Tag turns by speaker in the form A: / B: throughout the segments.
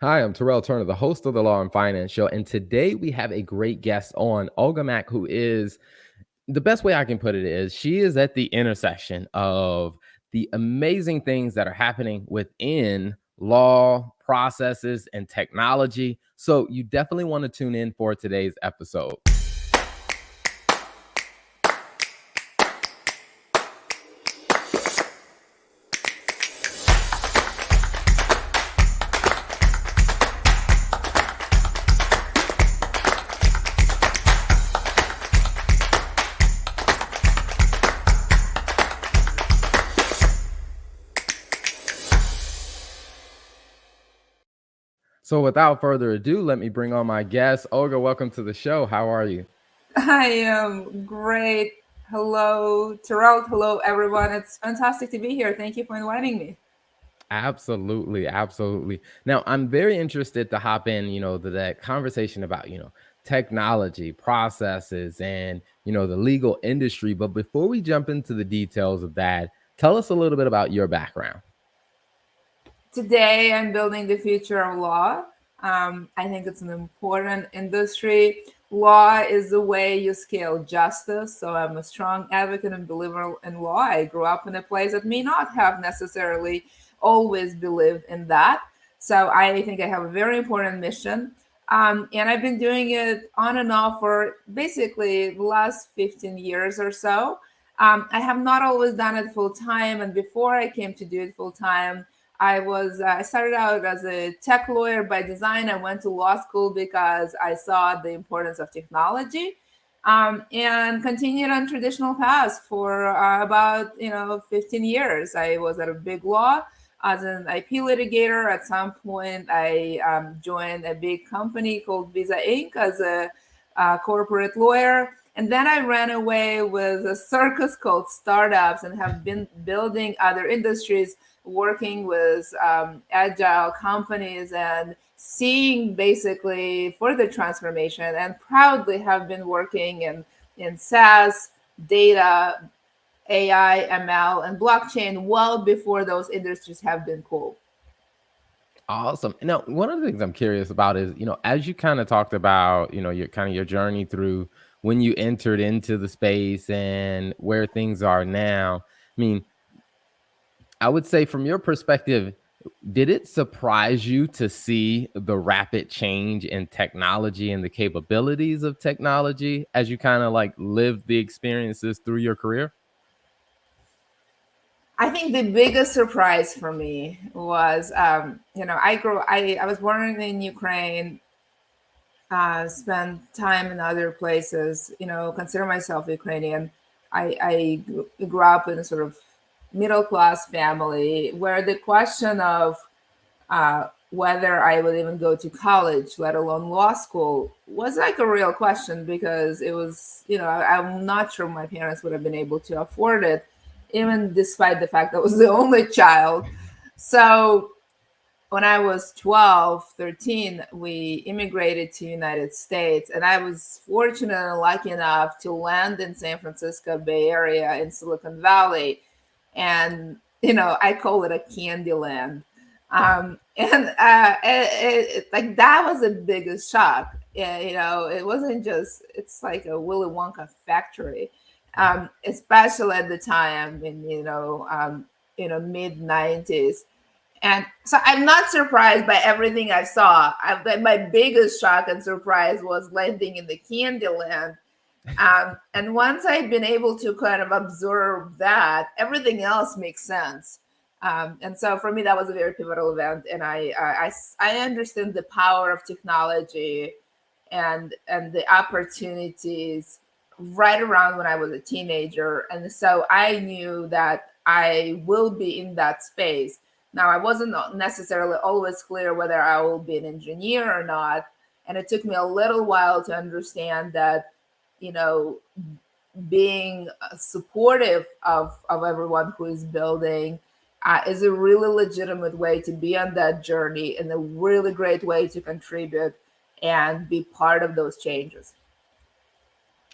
A: Hi, I'm Terrell Turner, the host of the Law and Finance Show. And today we have a great guest on, Olga Mack, who is the best way I can put it is she is at the intersection of the amazing things that are happening within law, processes, and technology. So you definitely want to tune in for today's episode. So without further ado, let me bring on my guest. Olga, welcome to the show. How are you?
B: I am great. Hello, Terrell. Hello, everyone. It's fantastic to be here. Thank you for inviting me.
A: Absolutely, absolutely. Now, I'm very interested to hop in, to that conversation about, technology, processes, and, the legal industry. But before we jump into the details of that, tell us a little bit about your background.
B: Today, I'm building the future of law. I think it's an important industry. Law is the way you scale justice. So I'm a strong advocate and believer in law. I grew up in a place that may not have necessarily always believed in that. So I think I have a very important mission. And I've been doing it on and off for basically the last 15 years or so. I have not always done it full time. And before I came to do it full time, I started out as a tech lawyer by design. I went to law school because I saw the importance of technology, and continued on traditional paths for about 15 years. I was at a big law as an IP litigator. At some point, I joined a big company called Visa Inc. as a corporate lawyer. And then I ran away with a circus called startups and have been building other industries, working with agile companies and seeing basically further transformation, and proudly have been working in SaaS, data, AI, ML, and blockchain well before those industries have been cool.
A: Awesome. Now, one of the things I'm curious about is, as you kind of talked about, your kind of your journey through when you entered into the space and where things are now. I mean, I would say from your perspective, did it surprise you to see the rapid change in technology and the capabilities of technology as you kind of like lived the experiences through your career?
B: I think the biggest surprise for me was, I was born in Ukraine, spent time in other places, consider myself Ukrainian. I grew up in a sort of middle class family where the question of whether I would even go to college, let alone law school, was like a real question, because it was, I'm not sure my parents would have been able to afford it, even despite the fact that I was the only child. So when I was 12, 13, we immigrated to United States, and I was fortunate and lucky enough to land in San Francisco Bay Area in Silicon Valley. And, I call it a candy land. Like that was the biggest shock. Yeah, it wasn't just, it's like a Willy Wonka factory, especially at the time in, mid 90s. And so I'm not surprised by everything I saw. My biggest shock and surprise was landing in the Candyland. And once I've been able to kind of observe that, everything else makes sense. And so for me, that was a very pivotal event. And I understand the power of technology and the opportunities right around when I was a teenager. And so I knew that I will be in that space. Now, I wasn't necessarily always clear whether I will be an engineer or not. And it took me a little while to understand that, you know, being supportive of everyone who is building is a really legitimate way to be on that journey, and a really great way to contribute and be part of those changes.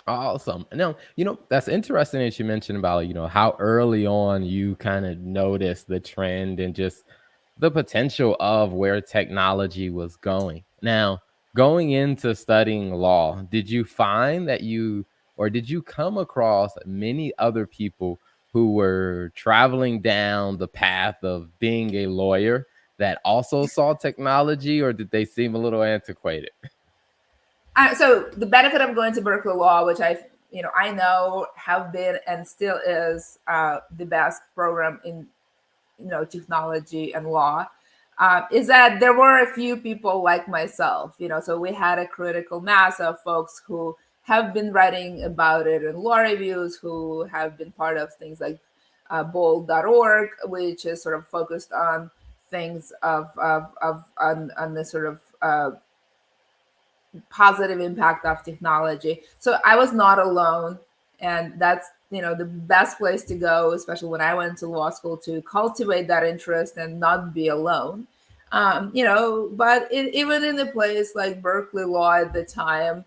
A: Awesome. Now, that's interesting that you mentioned about, how early on you kind of noticed the trend and just the potential of where technology was going. Now, going into studying law, did you find that did you come across many other people who were traveling down the path of being a lawyer that also saw technology, or did they seem a little antiquated?
B: So the benefit of going to Berkeley Law, which I know have been and still is the best program in technology and law, is that there were a few people like myself. So we had a critical mass of folks who have been writing about it in law reviews, who have been part of things like bold.org, which is sort of focused on things on the sort of positive impact of technology. So I was not alone. And that's, the best place to go, especially when I went to law school, to cultivate that interest and not be alone. But even in a place like Berkeley Law at the time,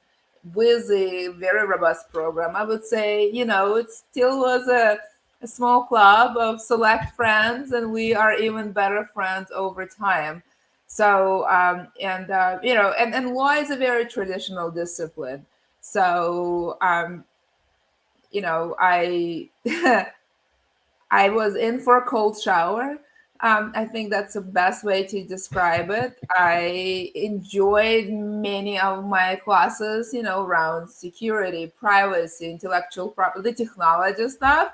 B: with a very robust program, I would say, it still was a small club of select friends, and we are even better friends over time. So and law is a very traditional discipline. So I I was in for a cold shower. I think that's the best way to describe it. I enjoyed many of my classes, around security, privacy, intellectual property, technology stuff.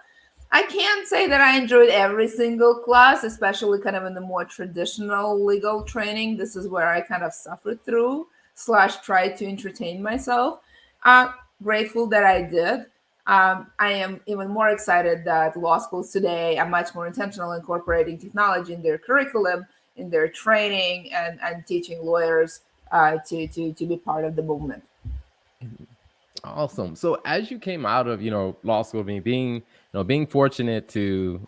B: I can't say that I enjoyed every single class, especially kind of in the more traditional legal training. This is where I kind of suffered through slash tried to entertain myself. Uh, Grateful that I did. I am even more excited that law schools today are much more intentional incorporating technology in their curriculum, in their training, and teaching lawyers to be part of the movement.
A: Mhm. Awesome. So as you came out of, law school, being fortunate to,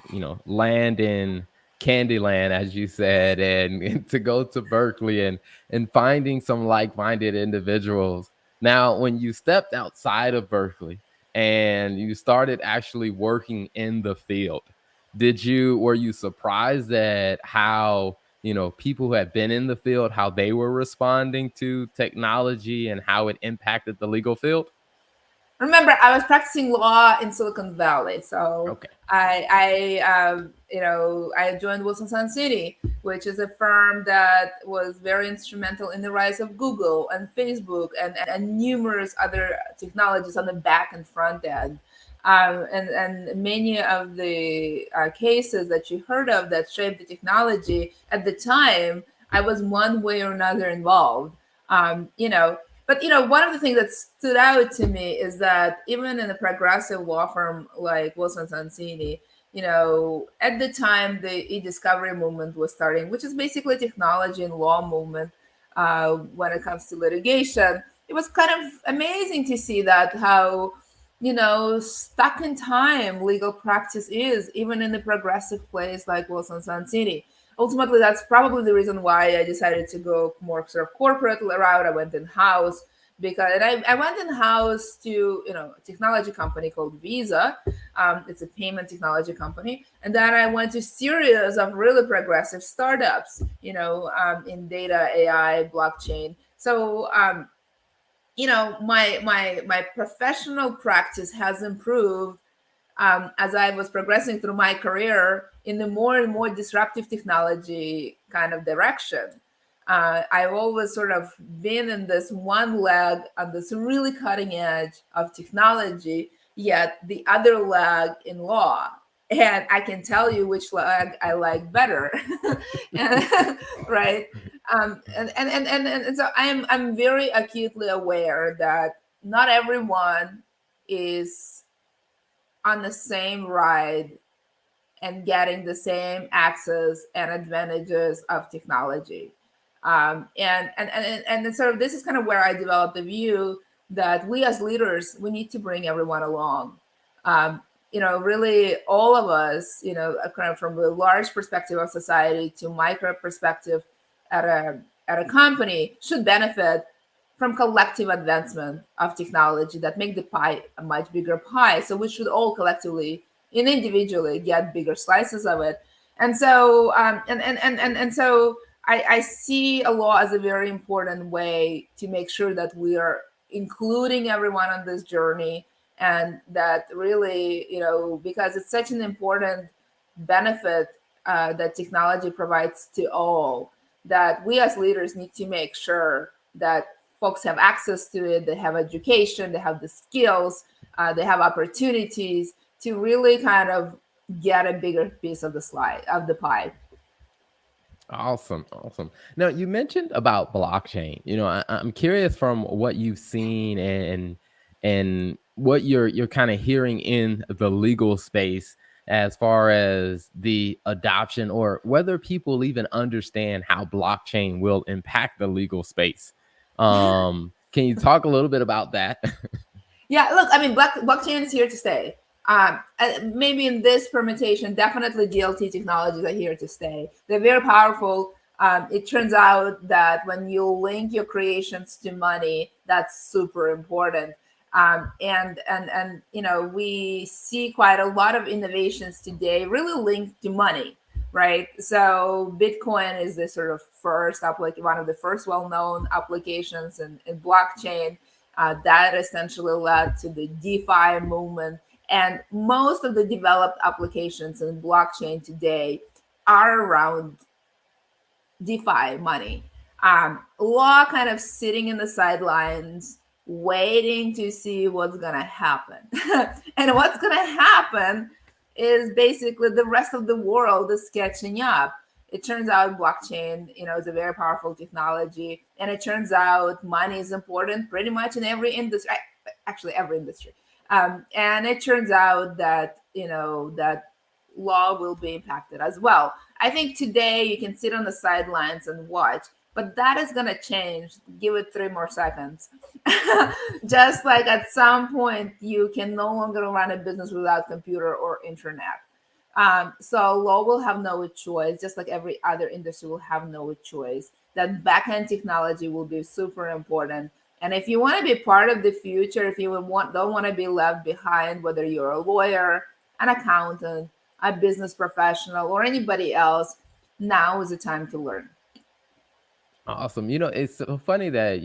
A: land in Candyland, as you said, and, and to go to Berkeley and finding some like-minded individuals. Now, when you stepped outside of Berkeley and you started actually working in the field, were you surprised at how, people who had been in the field, how they were responding to technology and how it impacted the legal field?
B: Remember, I was practicing law in Silicon Valley, so
A: Okay.
B: I joined Wilson Sun City, which is a firm that was very instrumental in the rise of Google and Facebook and numerous other technologies on the back and front end. And many of the cases that you heard of that shaped the technology at the time, I was one way or another involved. Um, you know, but one of the things that stood out to me is that even in a progressive law firm like Wilson Sonsini, at the time the e-discovery movement was starting, which is basically a technology and law movement when it comes to litigation. It was kind of amazing to see that how stuck in time legal practice is, even in a progressive place like Wilson Sonsini. Ultimately, that's probably the reason why I decided to go more sort of corporate route. I went in house because I went in house to a technology company called Visa. It's a payment technology company, and then I went to series of really progressive startups, in data, AI, blockchain. So my professional practice has improved as I was progressing through my career in the more and more disruptive technology kind of direction. I've always sort of been in this one leg on this really cutting edge of technology, yet the other leg in law. And I can tell you which leg I like better. And, right. And so I'm very acutely aware that not everyone is on the same ride and getting the same access and advantages of technology. And sort of this is kind of where I developed the view that we as leaders, we need to bring everyone along. Really all of us, kind of from the large perspective of society to micro perspective at a company should benefit from collective advancement of technology that make the pie a much bigger pie. So we should all collectively and individually get bigger slices of it. And so I see a law as a very important way to make sure that we are including everyone on this journey, and that really, because it's such an important benefit that technology provides to all, that we as leaders need to make sure that folks have access to it, they have education, they have the skills, they have opportunities to really kind of get a bigger piece of the slide of the pie.
A: Awesome, awesome. Now you mentioned about blockchain. I'm curious from what you've seen and what you're kind of hearing in the legal space as far as the adoption or whether people even understand how blockchain will impact the legal space. Can you talk a little bit about that?
B: Yeah, look, I mean, blockchain is here to stay. Maybe in this permutation, definitely DLT technologies are here to stay. They're very powerful. It turns out that when you link your creations to money, that's super important. We see quite a lot of innovations today really linked to money, right? So Bitcoin is the sort of one of the first well-known applications in blockchain that essentially led to the DeFi movement. And most of the developed applications in blockchain today are around DeFi money. Law kind of sitting in the sidelines, waiting to see what's going to happen. And what's going to happen is basically the rest of the world is catching up. It turns out blockchain, is a very powerful technology, and it turns out money is important pretty much in every industry, actually every industry. And it turns out that that law will be impacted as well. I think today you can sit on the sidelines and watch, but that is going to change. Give it 3 more seconds. Just like at some point, you can no longer run a business without computer or internet. So law will have no choice, just like every other industry will have no choice. That backend technology will be super important. And if you want to be part of the future, if you don't want to be left behind, whether you're a lawyer, an accountant, a business professional, or anybody else, now is the time to learn.
A: Awesome. It's so funny that,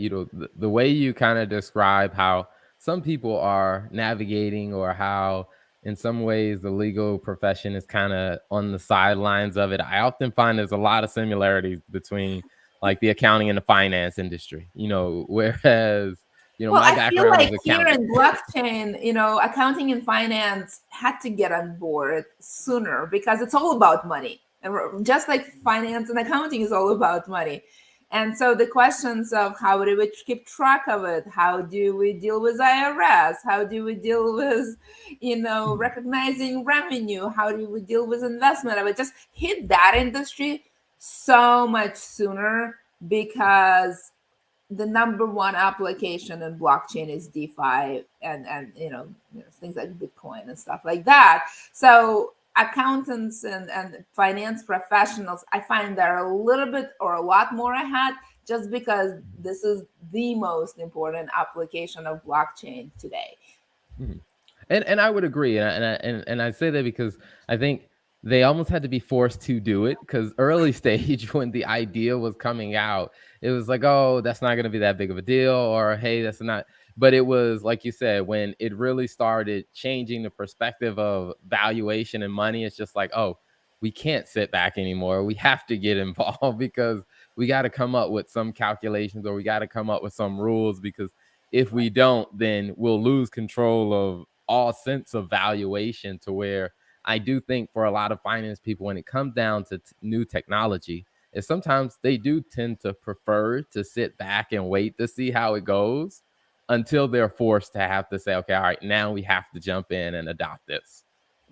A: the way you kind of describe how some people are navigating or how in some ways the legal profession is kind of on the sidelines of it. I often find there's a lot of similarities between like the accounting and the finance industry, whereas,
B: Well,
A: my
B: I feel
A: background
B: like
A: is
B: here
A: accounting.
B: in blockchain, accounting and finance had to get on board sooner because it's all about money. And just like finance and accounting is all about money. And so the questions of how do we keep track of it? How do we deal with IRS? How do we deal with, recognizing revenue? How do we deal with investment? I would just hit that industry so much sooner because the number one application in blockchain is DeFi and things like Bitcoin and stuff like that. So accountants and finance professionals, I find they're a little bit or a lot more ahead just because this is the most important application of blockchain today.
A: Mhm. And I would agree, and I say that because I think they almost had to be forced to do it because early stage when the idea was coming out, it was like, oh, that's not going to be that big of a deal, or hey, that's not. But it was like you said, when it really started changing the perspective of valuation and money, it's just like, oh, we can't sit back anymore. We have to get involved because we got to come up with some calculations or we got to come up with some rules because if we don't, then we'll lose control of all sense of valuation to where I do think for a lot of finance people, when it comes down to new technology, is sometimes they do tend to prefer to sit back and wait to see how it goes until they're forced to have to say, okay, all right, now we have to jump in and adopt this.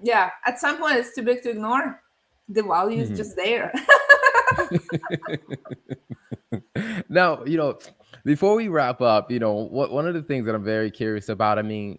B: Yeah, at some point it's too big to ignore. The value is
A: Mhm.
B: just there.
A: Now, before we wrap up, what one of the things that I'm very curious about, I mean,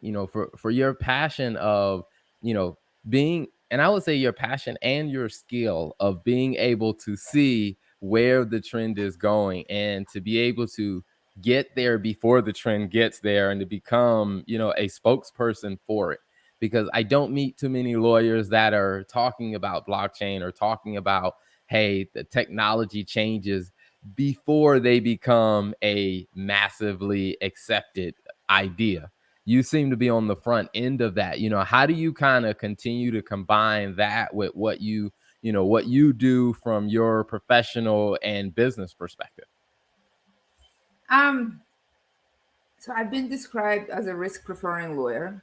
A: for your passion of, you know, being, and I would say your passion and your skill of being able to see where the trend is going and to be able to get there before the trend gets there and to become, a spokesperson for it. because I don't meet too many lawyers that are talking about blockchain or talking about, hey, the technology changes before they become a massively accepted idea. You seem to be on the front end of that. How do you kind of continue to combine that with what you do from your professional and business perspective?
B: Um, so I've been described as a risk preferring lawyer.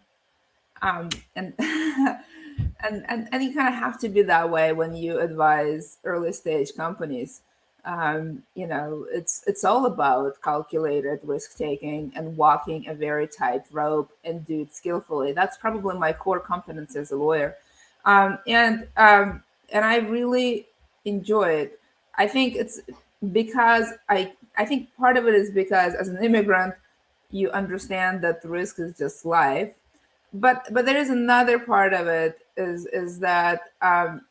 B: And and you kind of have to be that way when you advise early stage companies. It's all about calculated risk taking and walking a very tight rope and do it skillfully. That's probably my core competence as a lawyer. Um, and um, and I really enjoy it. I think it's because I think part of it is because as an immigrant you understand that the risk is just life, but there is another part of it is that I'm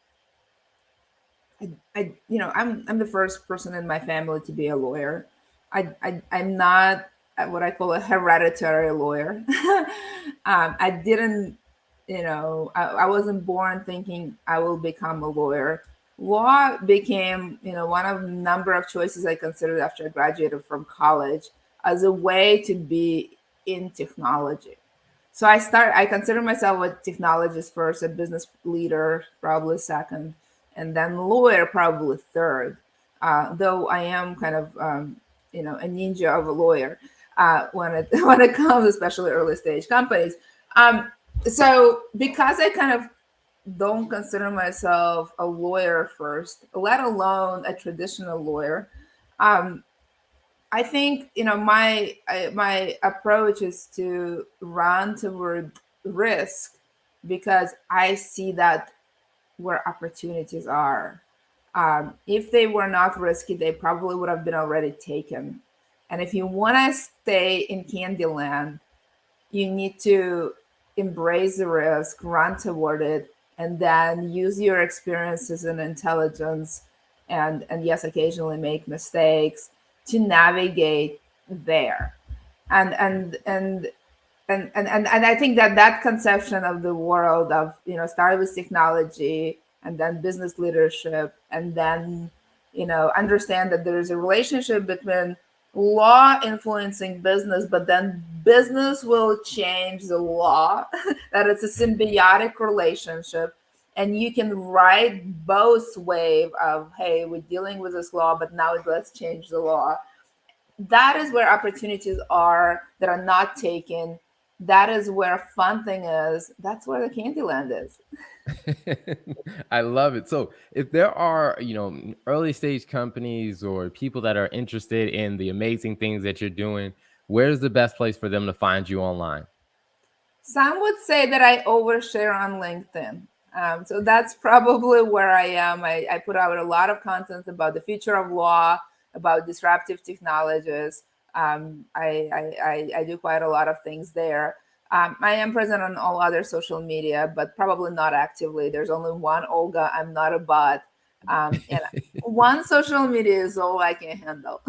B: the first person in my family to be a lawyer. I'm not what I call a hereditary lawyer. I didn't, I wasn't born thinking I will become a lawyer. Law became, one of a number of choices I considered after I graduated from college as a way to be in technology. So I consider myself a technologist first, a business leader probably second, and then lawyer probably third. Though I am kind of a ninja of a lawyer when it when it comes, especially early stage companies. Um, so because I kind of don't consider myself a lawyer first, let alone a traditional lawyer, um, I think my approach is to run toward risk because I see that where opportunities are. If they were not risky, they probably would have been already taken. And if you want to stay in Candyland, you need to embrace the risk, run toward it, and then use your experiences and intelligence, and yes, occasionally make mistakes to navigate there. And and and and and, and I think that that conception of the world of start with technology and then business leadership and then understand that there is a relationship between law influencing business, but then business will change the law, that it's a symbiotic relationship, and you can ride both wave of, hey, we're dealing with this law, but now let's change the law. That is where opportunities are that are not taken. That is where fun thing is. That's where the candy land is.
A: I love it. So, if there are, early stage companies or people that are interested in the amazing things that you're doing, where's the best place for them to find you online?
B: Some would say that I overshare on LinkedIn. So that's probably where I am. I put out a lot of content about the future of law, about disruptive technologies. I do quite a lot of things there. I am present on all other social media, but probably not actively. There's only one Olga. I'm not a bot. And one social media is all I can handle.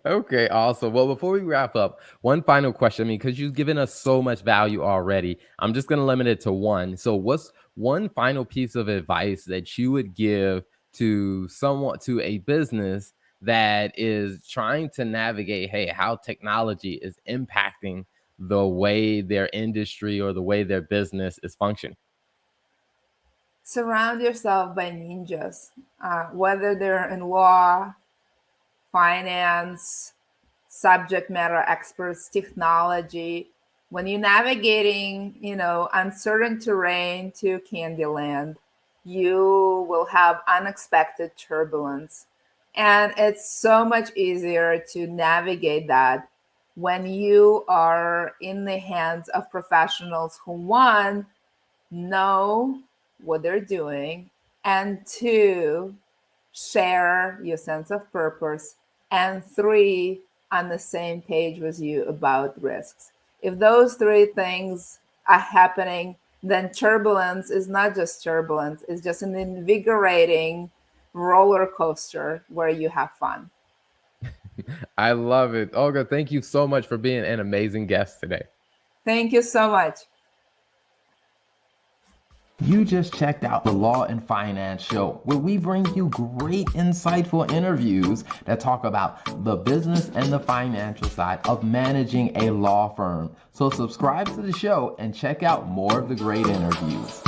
A: Okay, awesome. Well, before we wrap up, one final question. I mean, because you've given us so much value already, I'm just going to limit it to one. So, what's one final piece of advice that you would give to someone, to a business that is trying to navigate, hey, how technology is impacting the way their industry or the way their business is functioning?
B: Surround yourself by ninjas, whether they're in law, finance, subject matter experts, technology. When you're navigating, uncertain terrain to Candyland, you will have unexpected turbulence. And it's so much easier to navigate that when you are in the hands of professionals who, one, know what they're doing, and two, share your sense of purpose, and three, on the same page with you about risks. If those three things are happening, then turbulence is not just turbulence, it's just an invigorating roller coaster where you have fun.
A: I love it. Olga, thank you so much for being an amazing guest today.
B: Thank you so much.
A: You just checked out the Law and Finance Show, where we bring you great, insightful interviews that talk about the business and the financial side of managing a law firm. So subscribe to the show and check out more of the great interviews.